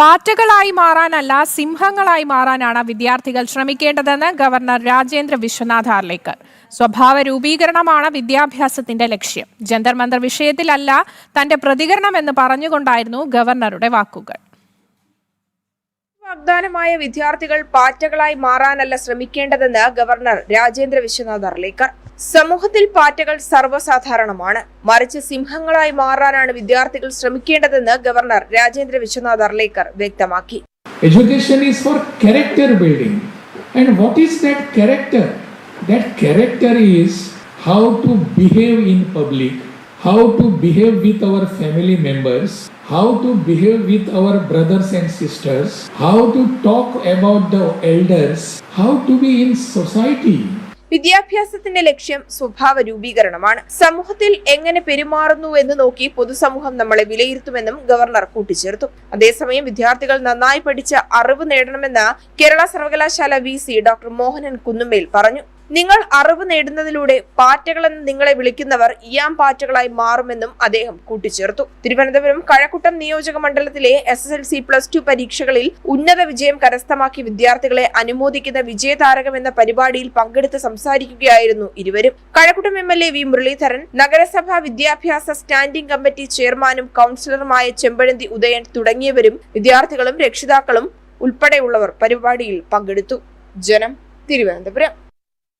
പാറ്റകളായി മാറാനല്ല സിംഹങ്ങളായി മാറാനാണ് വിദ്യാർത്ഥികൾ ശ്രമിക്കേണ്ടതെന്ന് ഗവർണർ രാജേന്ദ്ര വിശ്വനാഥ് ആർലേക്കർ. സ്വഭാവ രൂപീകരണമാണ് വിദ്യാഭ്യാസത്തിന്റെ ലക്ഷ്യം. ജന്തർ മന്തർ വിഷയത്തിലല്ല തന്റെ പ്രതികരണം എന്ന് പറഞ്ഞുകൊണ്ടായിരുന്നു ഗവർണറുടെ വാക്കുകൾ. വാഗ്ദാനമായ വിദ്യാർത്ഥികൾ പാറ്റകളായി മാറാനല്ല ശ്രമിക്കേണ്ടതെന്ന് ഗവർണർ രാജേന്ദ്ര വിശ്വനാഥ് ആർലേക്കർ. സമൂഹത്തിൽ പാറ്റകൾ സർവ്വസാധാരണമാണ്, മറിച്ച് സിംഹങ്ങളായി മാറാനാണ് വിദ്യാർത്ഥികൾ ശ്രമിക്കേണ്ടതെന്ന് ഗവർണർ രാജേന്ദ്ര വിശ്വനാഥ് ആർലേക്കർ വ്യക്തമാക്കി. Education is for character building. And what is that character? That character is how to behave in public, how to behave with our family members, how to behave with our brothers and sisters, how to talk about the elders, how to be in society. വിദ്യാഭ്യാസത്തിന്റെ ലക്ഷ്യം സ്വഭാവ രൂപീകരണമാണ്. സമൂഹത്തിൽ എങ്ങനെ പെരുമാറുന്നു എന്ന് നോക്കി പൊതുസമൂഹം നമ്മളെ വിലയിരുത്തുമെന്നും ഗവർണർ കൂട്ടിച്ചേർത്തു. അതേസമയം വിദ്യാർത്ഥികൾ നന്നായി പഠിച്ച് അറിവ് നേടണമെന്ന് കേരള സർവകലാശാല VC ഡോക്ടർ മോഹനൻ കുന്നുമേൽ പറഞ്ഞു. നിങ്ങൾ അറിവ് നേടുന്നതിലൂടെ പാറ്റകളെന്ന് നിങ്ങളെ വിളിക്കുന്നവർ ഇയാം പാറ്റകളായി മാറുമെന്നും അദ്ദേഹം കൂട്ടിച്ചേർത്തു. തിരുവനന്തപുരം കഴക്കൂട്ടം നിയോജക മണ്ഡലത്തിലെ SSLC+2 പരീക്ഷകളിൽ ഉന്നത വിജയം കരസ്ഥമാക്കിയ വിദ്യാർത്ഥികളെ അനുമോദിക്കുന്ന വിജയതാരകം എന്ന പരിപാടിയിൽ പങ്കെടുത്ത് സംസാരിക്കുകയായിരുന്നു ഇരുവരും. കഴക്കൂട്ടം MLA V മുരളീധരൻ, നഗരസഭാ വിദ്യാഭ്യാസ സ്റ്റാൻഡിംഗ് കമ്മിറ്റി ചെയർമാനും കൌൺസിലറുമായ ചെമ്പഴന്തി ഉദയൻ തുടങ്ങിയവരും വിദ്യാർത്ഥികളും രക്ഷിതാക്കളും ഉൾപ്പെടെയുള്ളവർ പരിപാടിയിൽ പങ്കെടുത്തു. ജനം, തിരുവനന്തപുരം.